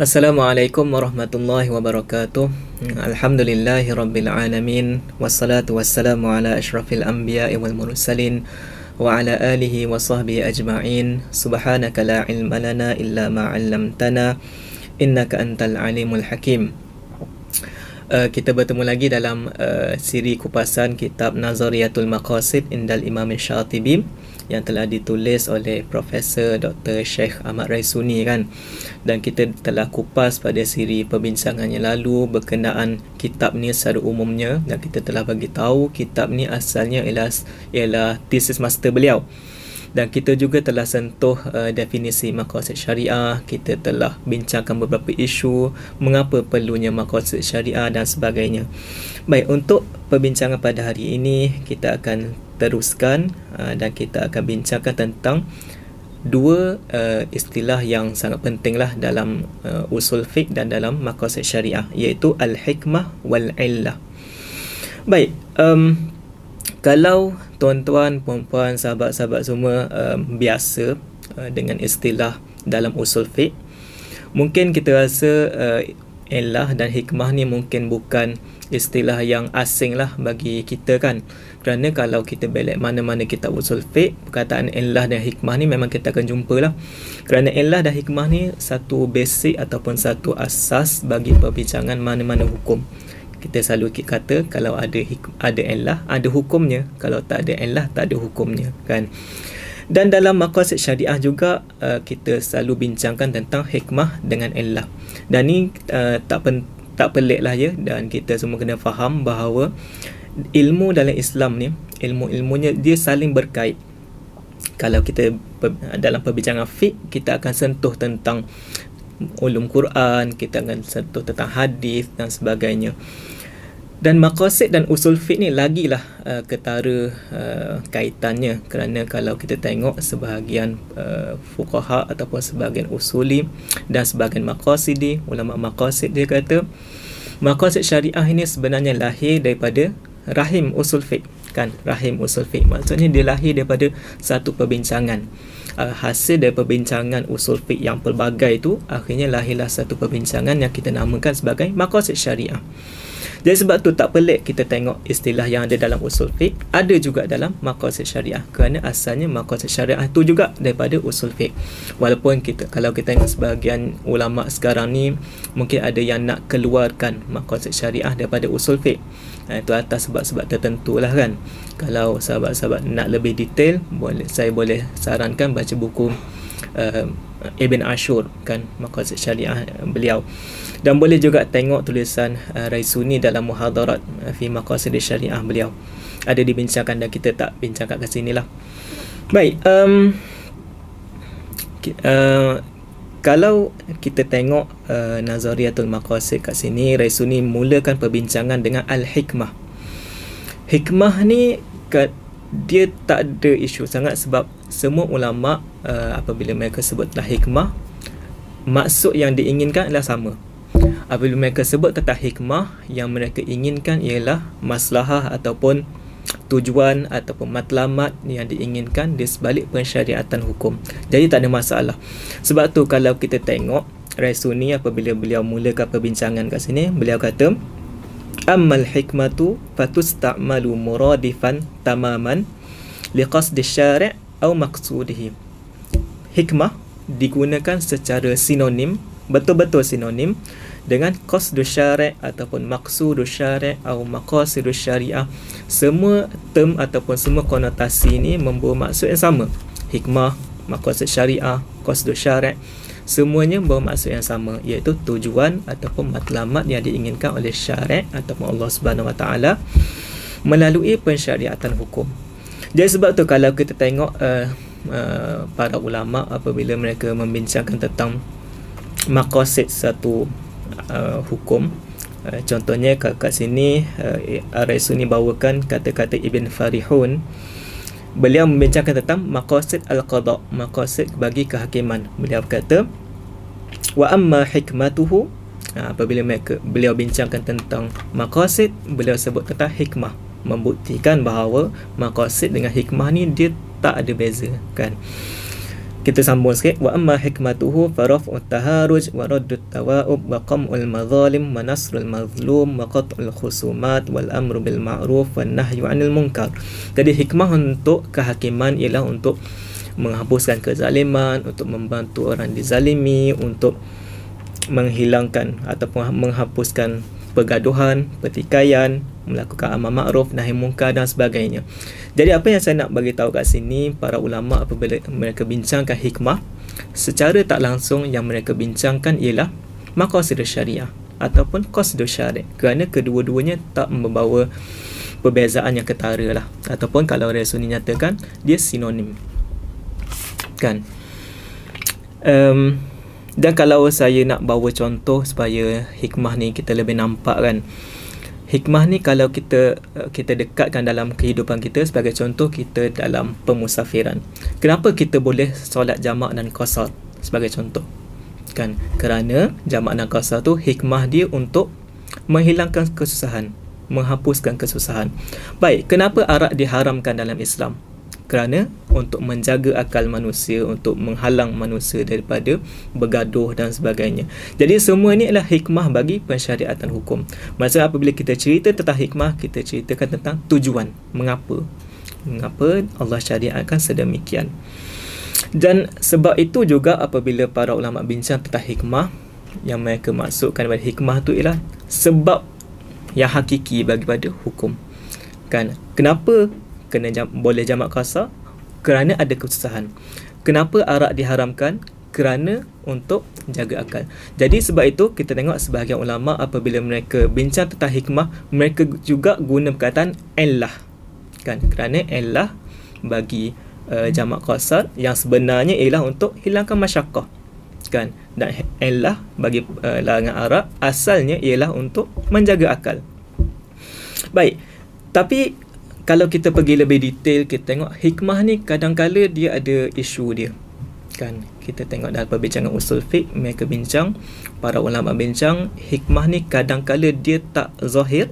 Assalamualaikum warahmatullahi wabarakatuh. Alhamdulillahi rabbil alamin. Wassalatu wassalamu ala asyrafil anbiya'i wal mursalin wa ala alihi wa sahbihi ajma'in. Subhanaka la ilma lana illa ma 'allamtana innaka antal alimul hakim. Kita bertemu lagi dalam siri kupasan kitab Nazariyatul Maqasid Indal Imam Syatibi yang telah ditulis oleh Profesor Dr. Sheikh Ahmad Raisuni kan. Dan kita telah kupas pada siri perbincangan yang lalu berkenaan kitab ni secara umumnya, dan kita telah bagi tahu kitab ni asalnya ialah thesis master beliau. Dan kita juga telah sentuh definisi maqasid syariah. Kita telah bincangkan beberapa isu mengapa perlunya maqasid syariah dan sebagainya. Baik, untuk perbincangan pada hari ini kita akan teruskan dan kita akan bincangkan tentang dua istilah yang sangat pentinglah dalam usul fiqh dan dalam maqasid syariah, iaitu al-hikmah wal-illah. Baik, kalau tuan-tuan, puan-puan, sahabat-sahabat semua biasa dengan istilah dalam usul fiqh, mungkin kita rasa illah dan hikmah ni mungkin bukan istilah yang asing lah bagi kita kan. Kerana kalau kita balik mana-mana kitab usul fiqh, perkataan illah dan hikmah ni memang kita akan jumpa lah. Kerana illah dan hikmah ni satu basic ataupun satu asas bagi perbincangan mana-mana hukum. Kita selalu kata kalau ada illah, ada hukumnya. Kalau tak ada illah, tak ada hukumnya kan. Dan dalam maqasid syariah juga kita selalu bincangkan tentang hikmah dengan illah. Dan ni tak pelik lah ya. Dan kita semua kena faham bahawa ilmu dalam Islam ni, ilmu-ilmunya dia saling berkait. Kalau kita dalam perbincangan fiqh, kita akan sentuh tentang ulum Quran, kita akan sentuh tentang hadis dan sebagainya. Dan maqasid dan usul fiqh ni lagilah ketara kaitannya. Kerana kalau kita tengok sebahagian fuqaha ataupun sebahagian usuli dan sebahagian maqasidi, ulama maqasid, dia kata maqasid syariah ini sebenarnya lahir daripada rahim usul fiqh kan. Rahim usul fiqh maksudnya dia lahir daripada satu perbincangan. Hasil dari perbincangan usul fiqh yang pelbagai itu, akhirnya lahirlah satu perbincangan yang kita namakan sebagai maqasid syariah. Jadi sebab tu tak pelik kita tengok istilah yang ada dalam usul fiqh ada juga dalam maqasid syariah, kerana asalnya maqasid syariah itu juga daripada usul fiqh. Walaupun kalau kita tengok sebahagian ulama sekarang ni mungkin ada yang nak keluarkan maqasid syariah daripada usul fiqh. Itu atas sebab-sebab tertentu lah kan. Kalau sahabat-sahabat nak lebih detail, saya boleh sarankan baca buku Ibn Ashur kan, maqasid syariah beliau. Dan boleh juga tengok tulisan Raisuni dalam muhadarat fi maqasid syariah beliau. Ada dibincangkan dan kita tak bincangkan kat sini lah. Baik, kalau kita tengok Nazariyatul Maqasid kat sini, Raisuni mulakan perbincangan dengan al-hikmah. Hikmah ni dia tak ada isu sangat, sebab semua ulama apabila mereka sebutlah hikmah, maksud yang diinginkan adalah sama. Apabila mereka sebut tentang hikmah, yang mereka inginkan ialah maslahah ataupun tujuan ataupun matlamat yang diinginkan di sebalik pensyariatan hukum. Jadi tak ada masalah. Sebab tu kalau kita tengok Raisuni apabila beliau mulakan perbincangan kat sini, beliau kata ammal hikmatu fatusta'malu muradifan tamaman liqasdi syari' atau maqsudihi. Hikmah digunakan secara sinonim, betul-betul sinonim dengan qasdu syari' ataupun maqsudu syari' atau maqasidu syariah. Semua term ataupun semua konotasi ini membawa maksud yang sama. Hikmah, maqasid syariah, qasdu syari', semuanya membawa maksud yang sama, iaitu tujuan ataupun matlamat yang diinginkan oleh syari' ataupun Allah Subhanahu Wa Taala melalui pensyariatan hukum. Jadi sebab tu kalau kita tengok para ulama apabila mereka membincangkan tentang maqasid satu hukum, contohnya kat sini Raisuni bawakan kata-kata Ibn Farihun. Beliau membincangkan tentang maqasid al-qada', maqasid bagi kehakiman. Beliau kata wa amma hikmatuhu, apabila beliau bincangkan tentang maqasid, beliau sebut tentang hikmah, membuktikan bahawa maqasid dengan hikmah ni dia tak ada beza kan. Kita sambung sikit. Wa amma hikmatuhu faraf'ut taharuj wa raddut tawa'ub wa qam'ul madzalim wa nasrul mazlum wa qat'ul khusumat wal amru bil ma'ruf wan nahyu 'anil munkar. Jadi hikmah untuk kehakiman ialah untuk menghapuskan kezaliman, untuk membantu orang dizalimi, untuk menghilangkan ataupun menghapuskan pergaduhan, pertikaian, melakukan amal makruf, nahi mungkar dan sebagainya. Jadi apa yang saya nak bagi tahu kat sini, para ulama apabila mereka bincangkan hikmah, secara tak langsung yang mereka bincangkan ialah maqasid syariah ataupun qasd syari', kerana kedua-duanya tak membawa perbezaan yang ketara lah, ataupun kalau Rasul nyatakan dia sinonim kan. Dan kalau saya nak bawa contoh supaya hikmah ni kita lebih nampak kan. Hikmah ni kalau kita dekatkan dalam kehidupan kita, sebagai contoh kita dalam pemusafiran. Kenapa kita boleh solat jamak dan qasar sebagai contoh? Kan kerana jamak dan qasar tu hikmah dia untuk menghilangkan kesusahan, menghapuskan kesusahan. Baik, kenapa arak diharamkan dalam Islam? Kerana untuk menjaga akal manusia, untuk menghalang manusia daripada bergaduh dan sebagainya. Jadi semua ini adalah hikmah bagi pensyariatan hukum. Maksudnya apabila kita cerita tentang hikmah, kita ceritakan tentang tujuan, mengapa Allah syariatkan sedemikian. Dan sebab itu juga apabila para ulama bincang tentang hikmah, yang mereka maksudkan pada hikmah tu ialah sebab yang hakiki daripada hukum. Kan? Kenapa boleh jamak qasar? Kerana ada kesusahan. Kenapa arak diharamkan? Kerana untuk jaga akal. Jadi sebab itu kita tengok sebahagian ulama apabila mereka bincang tentang hikmah, mereka juga guna perkataan illah. Kan? Kerana illah bagi jamak qasar yang sebenarnya ialah untuk hilangkan masyaqqah. Kan? Dan illah bagi larangan arak asalnya ialah untuk menjaga akal. Baik. Tapi kalau kita pergi lebih detail, kita tengok hikmah ni kadang-kala dia ada isu dia. Kan? Kita tengok dalam perbincangan usul fiqh, mereka bincang, para ulama bincang, hikmah ni kadang-kala dia tak zahir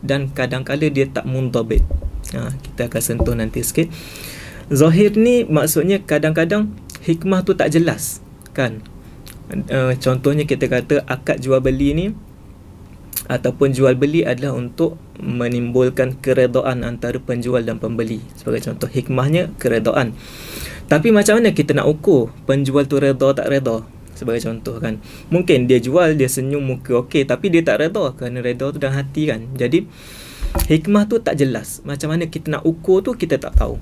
dan kadang-kala dia tak mundabit. Kita akan sentuh nanti sikit. Zahir ni maksudnya kadang-kadang hikmah tu tak jelas. Kan? Contohnya kita kata akad jual beli ni ataupun jual beli adalah untuk menimbulkan keredaan antara penjual dan pembeli. Sebagai contoh, hikmahnya keredaan. Tapi macam mana kita nak ukur penjual tu reda tak reda? Sebagai contoh kan, mungkin dia jual, dia senyum muka okey, tapi dia tak reda kerana reda tu dalam hati kan. Jadi hikmah tu tak jelas. Macam mana kita nak ukur tu kita tak tahu.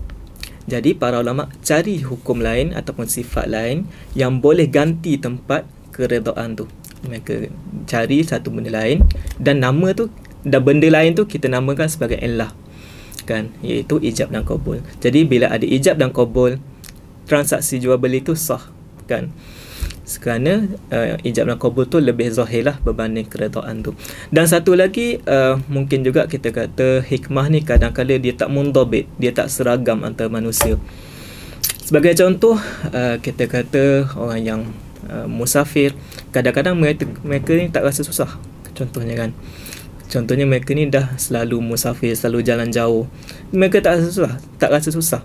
Jadi para ulama cari hukum lain ataupun sifat lain yang boleh ganti tempat keredaan tu. Mereka cari satu benda lain dan nama tu dan benda lain tu kita namakan sebagai illah, kan, iaitu ijab dan qabul. Jadi bila ada ijab dan qabul, transaksi jual beli tu sah, kan, kerana ijab dan qabul tu lebih zahir lah berbanding keredaan tu. Dan satu lagi, mungkin juga kita kata hikmah ni kadang-kadang dia tak mundabit, dia tak seragam antara manusia. Sebagai contoh, kita kata orang yang musafir, kadang-kadang mereka ni tak rasa susah. Contohnya kan, contohnya mereka ni dah selalu musafir, selalu jalan jauh, mereka tak rasa susah.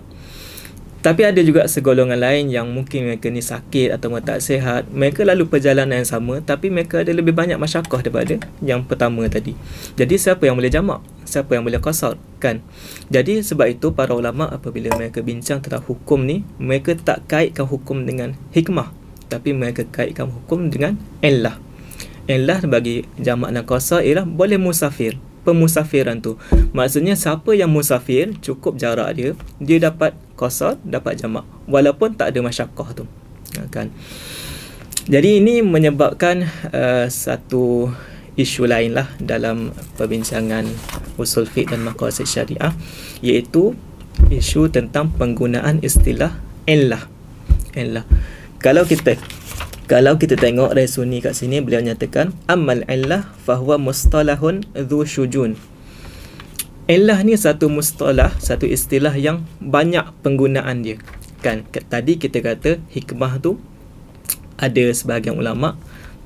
Tapi ada juga segolongan lain yang mungkin mereka ni sakit atau tak sihat, mereka lalu perjalanan yang sama tapi mereka ada lebih banyak masyaqqah daripada yang pertama tadi. Jadi siapa yang boleh jamak? Siapa yang boleh qasar? Kan? Jadi sebab itu para ulama apabila mereka bincang tentang hukum ni, mereka tak kaitkan hukum dengan hikmah, tapi mereka kaitkan hukum dengan illah. Illah bagi jamak dan qasar ialah boleh musafir. Pemusafiran tu maksudnya siapa yang musafir, cukup jarak dia dapat qasar, dapat jamak walaupun tak ada masyaqqah tu, kan. Jadi ini menyebabkan satu isu lain lah dalam perbincangan usul fiqh dan maqasid syariah, iaitu isu tentang penggunaan istilah illah. Kalau kita tengok Resuni kat sini, beliau nyatakan ammal illah fahuwa mustalahun dhu syujun. Illah ni satu mustalah, satu istilah yang banyak penggunaan dia. Kan, tadi kita kata hikmah tu ada sebahagian ulama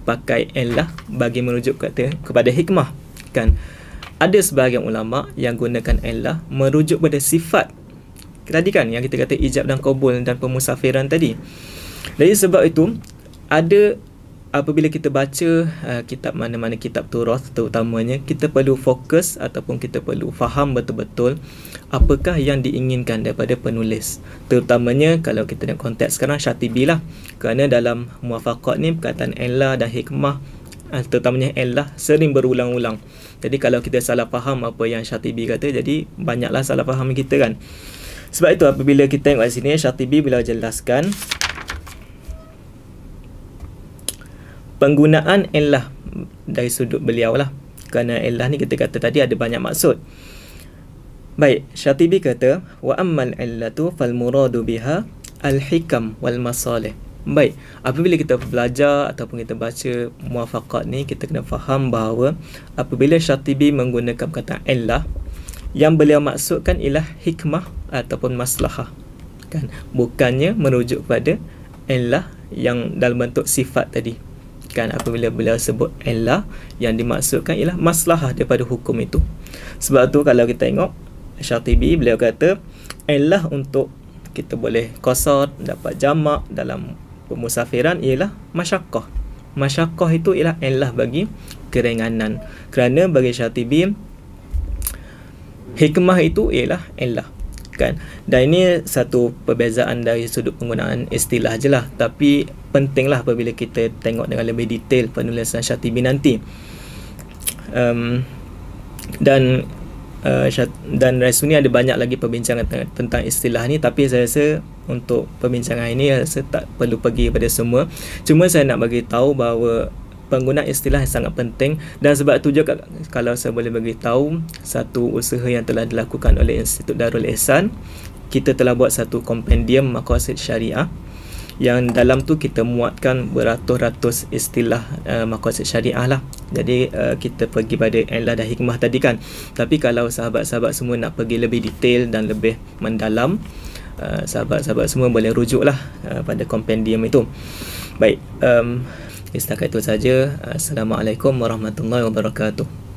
pakai illah bagi merujuk kepada hikmah. Kan, ada sebahagian ulama yang gunakan illah merujuk pada sifat. Tadi kan yang kita kata ijab dan qabul dan pemusafiran tadi. Jadi sebab itu ada apabila kita baca kitab mana-mana kitab Turath terutamanya, kita perlu fokus ataupun kita perlu faham betul-betul apakah yang diinginkan daripada penulis. Terutamanya kalau kita nak konteks sekarang Syatibi lah. Kerana dalam muwafaqat ni perkataan illah dan hikmah, terutamanya illah, sering berulang-ulang. Jadi kalau kita salah faham apa yang Syatibi kata, jadi banyaklah salah faham kita kan. Sebab itu apabila kita tengok kat sini, Syatibi bila jelaskan penggunaan illah dari sudut beliau lah. Kerana illah ni kita kata tadi ada banyak maksud. Baik, Syatibi kata wa ammal illatu fal muradu biha al hikam wal masalih. Baik, apabila kita belajar ataupun kita baca muwafaqat ni, kita kena faham bahawa apabila Syatibi menggunakan kata illah, yang beliau maksudkan ialah hikmah ataupun maslahah kan, bukannya merujuk pada illah yang dalam bentuk sifat tadi kan. Apabila beliau sebut illah, yang dimaksudkan ialah maslahah daripada hukum itu. Sebab tu kalau kita tengok Syatibi, beliau kata illah untuk kita boleh qasar, dapat jamak dalam pemusafiran ialah masyaqqah. Masyaqqah itu ialah illah bagi keringanan. Kerana bagi Syatibi hikmah itu ialah illah kan. Dan ini satu perbezaan dari sudut penggunaan istilah je lah, tapi pentinglah apabila kita tengok dengan lebih detail penulisan Syatibi nanti. Dan Rasuni ada banyak lagi perbincangan tentang istilah ni, tapi saya rasa untuk perbincangan ini saya tak perlu pergi pada semua. Cuma saya nak bagi tahu bahawa penggunaan istilah sangat penting, dan sebab itu juga kalau saya boleh bagi tahu satu usaha yang telah dilakukan oleh Institut Darul Ihsan, kita telah buat satu kompendium maqasid syariah yang dalam tu kita muatkan beratus-ratus istilah maqasid syariah lah. Jadi kita pergi pada illah dan hikmah tadi kan, tapi kalau sahabat-sahabat semua nak pergi lebih detail dan lebih mendalam, sahabat-sahabat semua boleh rujuk lah pada kompendium itu. Baik, setakat itu saja. Assalamualaikum warahmatullahi wabarakatuh.